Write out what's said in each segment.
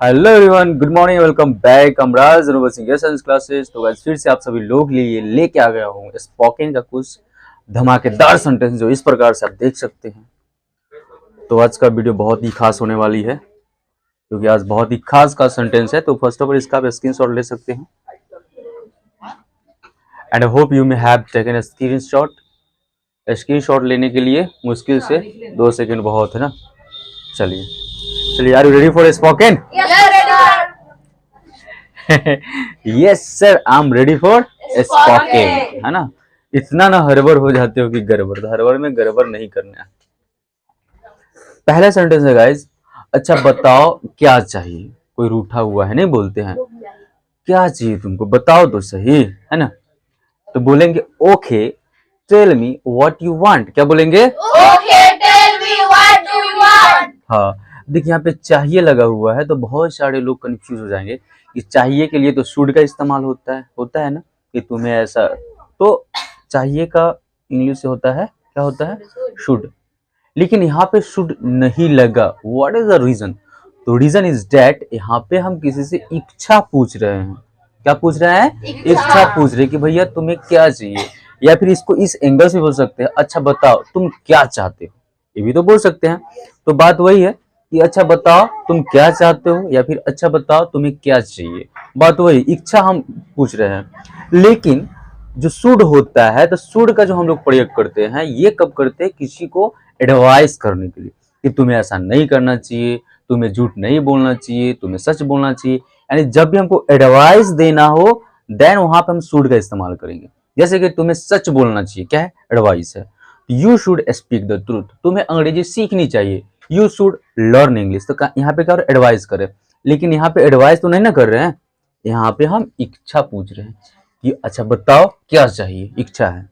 Hello everyone, good morning, welcome back. Amraj Singh science classes. तो guys फिर से आप सभी लोग लिए लेके आ गया हूँ स्पोकन का कुछ धमाकेदार सेंटेंस जो इस प्रकार से आप देख सकते हैं। तो आज का वीडियो बहुत ही खास होने वाली है क्योंकि आज बहुत ही खास का सेंटेंस है। तो फर्स्ट ऑफ ऑल इसका आप स्क्रीनशॉट ले सकते हैं and I hope you may have taken a screenshot. Screenshot लेने के लिए मुश्किल से 2 सेकंड बहुत है ना। चलिए, are you ready for spoken? Yes sir, I am ready for spoken, है ना। इतना ना हड़बड़ हो जाते हो कि गड़बड़, तो हड़बड़ में गड़बड़ नहीं करना है। पहला सेंटेंस है गाइस, अच्छा बताओ क्या चाहिए। कोई रूठा हुआ है, नहीं बोलते हैं क्या चाहिए तुमको, बताओ तो सही, है ना। तो बोलेंगे okay tell me what you want. क्या बोलेंगे? Okay tell me what do you want. हाँ, देखिए यहाँ पे चाहिए लगा हुआ है तो बहुत सारे लोग कंफ्यूज हो जाएंगे कि चाहिए के लिए तो शुड का इस्तेमाल होता है ना, कि तुम्हें ऐसा। तो चाहिए का इंग्लिश से होता है, क्या होता है? शुड। लेकिन यहाँ पे शुड नहीं लगा। What is the reason? तो रीजन इज डेट यहाँ पे हम किसी से इच्छा पूछ रहे हैं। क्या पूछ रहे हैं? इच्छा पूछ रहे हैं कि भैया तुम्हें क्या चाहिए। या फिर इसको इस एंगल से बोल सकते हैं, अच्छा बताओ तुम क्या चाहते हो, ये भी तो बोल सकते हैं। तो बात वही है कि अच्छा बताओ तुम क्या चाहते हो या फिर अच्छा बताओ तुम्हें क्या चाहिए। बात वही, इच्छा हम पूछ रहे हैं। लेकिन जो शुड होता है, तो शुड का जो हम लोग प्रयोग करते हैं, ये कब करते हैं? किसी को एडवाइस करने के लिए कि तुम्हें ऐसा नहीं करना चाहिए, तुम्हें झूठ नहीं बोलना चाहिए, तुम्हें सच बोलना चाहिए। यानी जब भी हमको एडवाइस देना हो देन वहां पे हम शुड का इस्तेमाल करेंगे। जैसे कि तुम्हें सच बोलना चाहिए, क्या है? एडवाइस है। You should speak the truth, तुम्हें अंग्रेजी सीखनी चाहिए, यू शुड लर्न इंग्लिश। तो यहाँ पे क्या एडवाइस करे, लेकिन यहाँ पे एडवाइस तो नहीं ना कर रहे हैं, यहाँ पे हम इच्छा पूछ रहे हैं कि अच्छा बताओ क्या चाहिए, इच्छा है।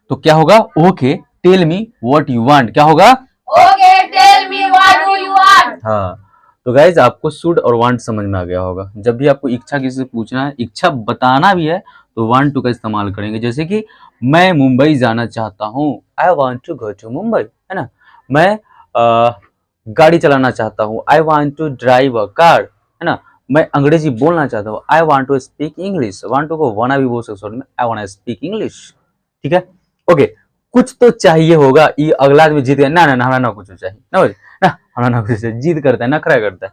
तो क्या होगा? Okay tell me what you want. क्या होगा? Okay tell me what do you want. हाँ, तो गाइज आपको शुड और वांट समझ में आ गया होगा। जब भी आपको इच्छा किसी से पूछना है, इच्छा बताना भी है, तो वांट टू का इस्तेमाल करेंगे। जैसे कि मैं मुंबई जाना चाहता हूँ, I want to go to Mumbai, है ना। मैं गाड़ी चलाना चाहता हूँ, I want to drive a car, है ना। मैं अंग्रेजी बोलना चाहता हूँ, I want to speak English. Want to को वाना भी बोल सकते हो, I want to speak English. ठीक है, ओके। कुछ तो चाहिए होगा, ये अगला आदमी जीत गया, ना ना ना हमारा ना कुछ चाहिए ना, ना हमारा ना कुछ चाहिए, जिद करता है, नखरा करता है।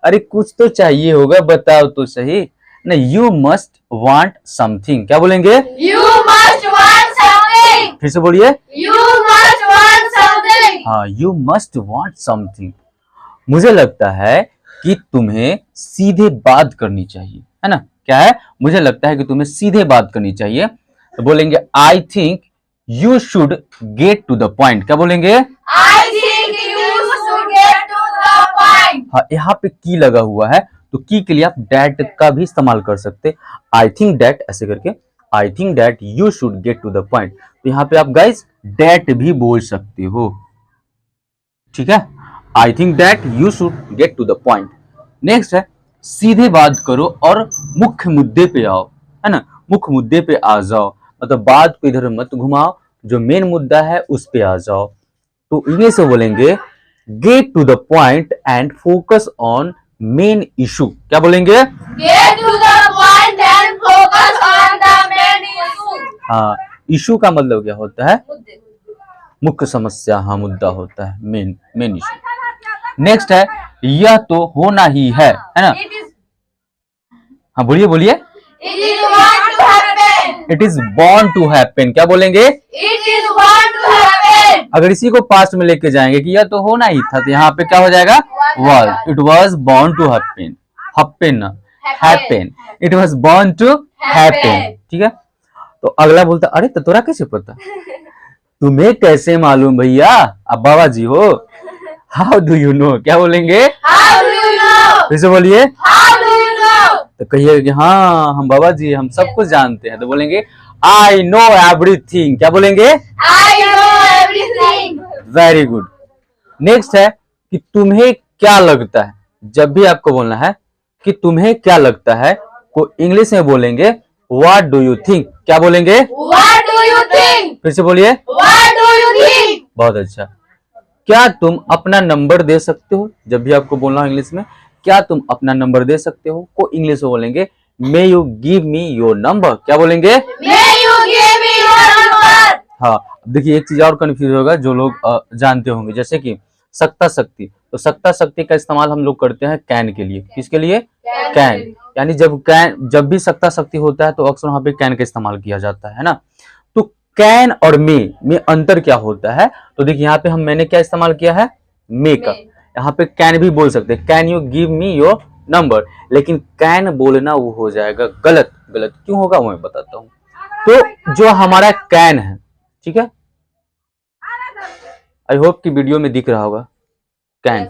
अरे कुछ तो चाहिए होगा, बताओ तो सही ना। You must want something. क्या बोलेंगे? You must want something. फिर से बोलिए, यू मस्ट वांट समथिंग। हाँ, यू मस्ट वांट समथिंग। मुझे लगता है कि तुम्हें सीधे बात करनी चाहिए, है ना। क्या है? मुझे लगता है कि तुम्हें सीधे बात करनी चाहिए। तो बोलेंगे I think you should get to the point. क्या बोलेंगे? I think you should get to the point. हाँ, यहाँ पे की लगा हुआ है तो की के लिए आप डेट का भी इस्तेमाल कर सकते। आई थिंक डेट ऐसे करके, I think that you should get to the point. तो यहाँ पे आप गाइस डेट भी बोल सकते हो, ठीक है। I think that you should get to the point. Next है सीधे बात करो और मुख्य मुद्दे पे आओ, है ना। मुख्य मुद्दे पे आ जाओ, मतलब बात को इधर मत घुमाओ, जो मेन मुद्दा है उस पे आ जाओ। तो इंग्लिश से बोलेंगे get to the point and focus on main issue. क्या बोलेंगे? Get to the point and focus on the main issue. हाँ, इशू का मतलब क्या होता है? मुख्य समस्या, हाँ मुद्दा होता है, मेन इशू। नेक्स्ट है यह तो होना ही है ना। हाँ बोलिए बोलिए। It is born to happen. It is born to happen. क्या बोलेंगे? It is born to happen. अगर इसी को पास्ट में लेके जाएंगे कि यह तो होना ही था, तो यहाँ पे क्या हो जाएगा? was। It was born to happen। happen। It was born to happen। ठीक है। तो अगला बोलता अरे तो तोरा कैसे पता? तुम्हें कैसे मालूम भैया, अब बाबा जी हो। How do you know. क्या बोलेंगे? How do you know. फिर से बोलिए। How do you know. तो कहिए कि हाँ हम बाबा जी हम सब कुछ जानते हैं। तो बोलेंगे आई नो एवरीथिंग। क्या बोलेंगे? I know everything. Very good. Next है कि तुम्हें क्या लगता है। जब भी आपको बोलना है कि तुम्हें क्या लगता है, को इंग्लिश में बोलेंगे व्हाट डू यू थिंक। क्या बोलेंगे? What do you think. फिर से बोलिए। What do you think. बहुत अच्छा। क्या तुम अपना नंबर दे सकते हो? जब भी आपको बोलना हो इंग्लिश में, क्या तुम अपना नंबर दे सकते हो को इंग्लिश में बोलेंगे may you give me your number. क्या बोलेंगे? May you give me your number? हाँ, देखिए एक चीज और कंफ्यूज होगा जो लोग जानते होंगे, जैसे कि सक्ता शक्ति, तो सक्ता शक्ति का इस्तेमाल हम लोग करते हैं कैन के लिए। किसके लिए? कैन। यानी जब भी सक्ता शक्ति होता है तो अक्सर वहां पे कैन का इस्तेमाल किया जाता है ना। तो कैन और में अंतर क्या होता है? तो देखिए यहाँ पे मैंने क्या इस्तेमाल किया है? मे का। यहाँ पे कैन भी बोल सकते हैं, can you give me your number, लेकिन कैन बोलना वो हो जाएगा गलत। गलत क्यों होगा वो मैं बताता हूँ। तो जो हमारा कैन है, ठीक है, आई होप कि वीडियो में दिख रहा होगा कैन।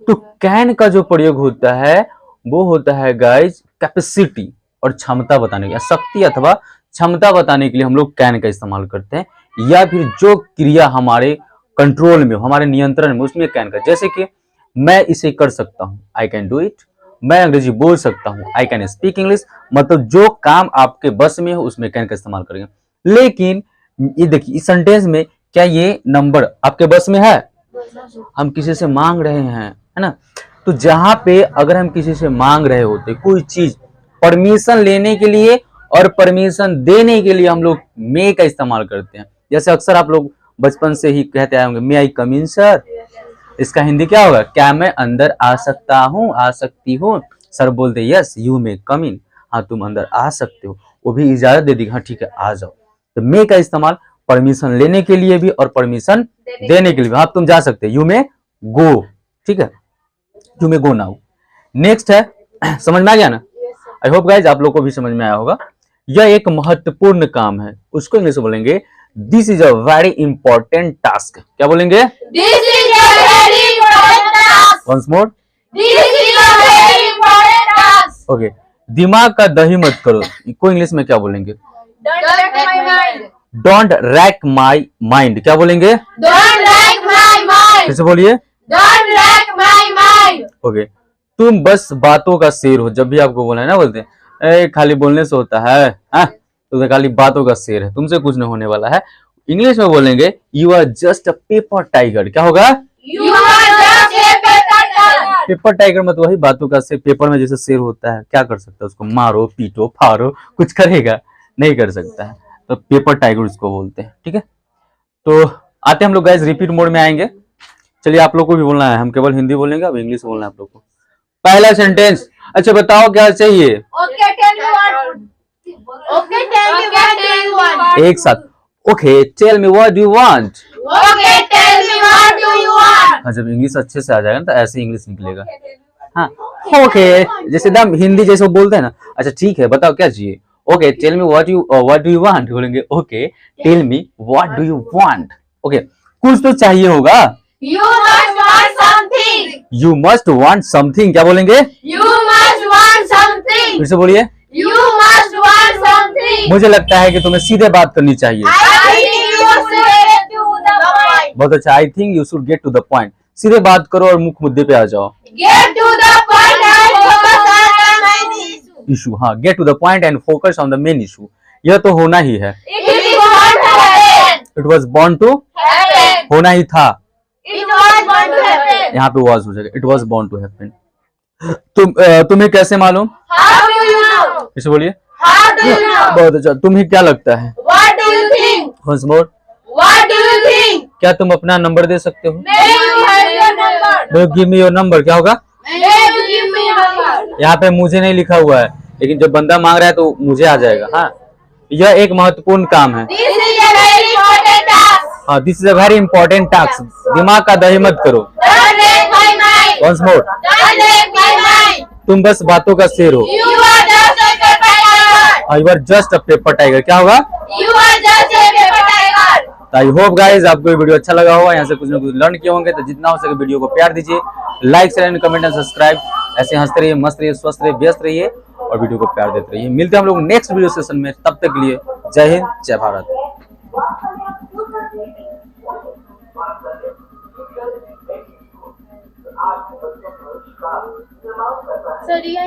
तो कैन का जो प्रयोग होता है वो होता है गाइज कैपेसिटी और क्षमता बताने के लिए, शक्ति अथवा क्षमता बताने के लिए हम लोग कैन का इस्तेमाल करते हैं, या फिर जो क्रिया हमारे कंट्रोल में, हमारे नियंत्रण में, उसमें कैन का। जैसे कि मैं इसे कर सकता हूँ, आई कैन डू इट। मैं अंग्रेजी बोल सकता हूँ, आई कैन स्पीक इंग्लिश। मतलब जो काम आपके बस में हो उसमें कैन का इस्तेमाल करेंगे। लेकिन ये देखिए इस सेंटेंस में क्या ये नंबर आपके बस में है? हम किसी से मांग रहे हैं, है ना। तो जहां पे अगर हम किसी से मांग रहे होते कोई चीज, परमिशन लेने के लिए और परमिशन देने के लिए हम लोग मे का इस्तेमाल करते हैं। जैसे अक्सर आप लोग बचपन से ही कहते आए होंगे, मे आई कम इन सर। इसका हिंदी क्या होगा? क्या मैं अंदर आ सकता हूँ, आ सकती हूँ? सर बोलते यस यू मे कम इन, हाँ तुम अंदर आ सकते हो। वो भी इजाजत दे दी, हाँ ठीक है आ जाओ। तो मे का इस्तेमाल परमिशन लेने के लिए भी और परमिशन देने के लिए भी। हाँ तुम जा सकते, यू मे गो, ठीक है, you may go now. Next है, समझ में आ गया ना? आई होप गाइज आप लोग को भी समझ में आया होगा। यह एक महत्वपूर्ण काम है, उसको इंग्लिश में बोलेंगे this is a very important task. क्या बोलेंगे? This is a very important task. Once more, This is a very important task. Okay. दिमाग का दही मत करो को इंग्लिश में क्या बोलेंगे? Don't wreck my mind. Don't rack my mind. क्या बोलेंगे? Don't wreck my mind. फिर से बोलिए। Don't wreck my mind. Okay. तुम बस बातों का शेर हो। जब भी आपको बोला है ना, बोलते हैं ए खाली बोलने से होता है, हाँ? तो खाली बातों का शेर है, तुमसे कुछ नहीं होने वाला है। इंग्लिश में बोलेंगे you are just a paper tiger. क्या होगा? You are just a paper tiger. Paper tiger मतलब वही बातों का शेर। पेपर में जैसे शेर होता है, क्या कर सकता है? उसको मारो पीटो फाड़ो, कुछ करेगा नहीं कर सकता है। तो पेपर टाइगर उसको बोलते हैं, ठीक है। तो आते हैं हम लोग गाइस रिपीट मोड में आएंगे। चलिए आप लोग को भी बोलना है, हम केवल हिंदी बोलेंगे, अब इंग्लिश बोलना है आप लोग को। पहला सेंटेंस, अच्छा बताओ क्या चाहिए? Okay, tell me what. Okay, tell me what do you want. एक साथ, okay tell me what do you want. Okay, tell me what do you want. जब इंग्लिश अच्छे से आ जाएगा ना तो ऐसे इंग्लिश निकलेगा। हाँ ओके, जैसे एकदम हिंदी जैसे बोलते हैं ना। अच्छा ठीक है बताओ क्या चाहिए? Okay tell me what do you want. बोलेंगे okay tell me what do you want. Okay कुछ तो चाहिए होगा। You must want something. You must want something. क्या बोलेंगे? You must want something. फिर से बोलिए। You must want something. मुझे लगता है कि तुम्हें सीधे बात करनी चाहिए। I think you should get to the point. बहुत अच्छा, I think you should get to the point. सीधे बात करो और मुख्य मुद्दे पे आ जाओ। Get to the point and focus on the main issue. Issue, हाँ get to the point and focus on the main issue. यह तो होना ही है। It is born to happen. It was born to, Happen. होना ही था। It was born to happen. यहाँ पे was हो जाएगा, it was born to happen. तुम्हें कैसे मालूम? How do you know? इसे बोलिए। How do you know? बहुत अच्छा, तुम्हें क्या लगता है? What do you think? Once more, What do you think? क्या तुम अपना नंबर दे सकते हो? May you have your number? Give me your number. क्या होगा? May you give me your number? यहाँ पे मुझे नहीं लिखा हुआ है, लेकिन जब बंदा मांग रहा है तो मुझे आ जाएगा। हाँ यह एक महत्वपूर्ण काम है। This is a very important task. हाँ this is a very important task. दिमाग का दही मत करो। Don't wreck my mind. Once more, Don't wreck my mind. तुम बस बातों का शेर हो। You are just a paper tiger. You are just a paper tiger. क्या होगा? You are just a paper tiger. I hope guys आपको ये वीडियो अच्छा लगा होगा, यहाँ से कुछ ना कुछ लर्न किए होंगे। तो जितना हो सके वीडियो को प्यार दीजिए, like share and comment and subscribe. ऐसे हंसते रहिए, मस्त रहिए, स्वस्थ रहिए, व्यस्त रहिए और वीडियो को प्यार देते रहिए। मिलते हैं हम लोग नेक्स्ट वीडियो सेशन में, तब तक के लिए जय हिंद जय भारत। So do you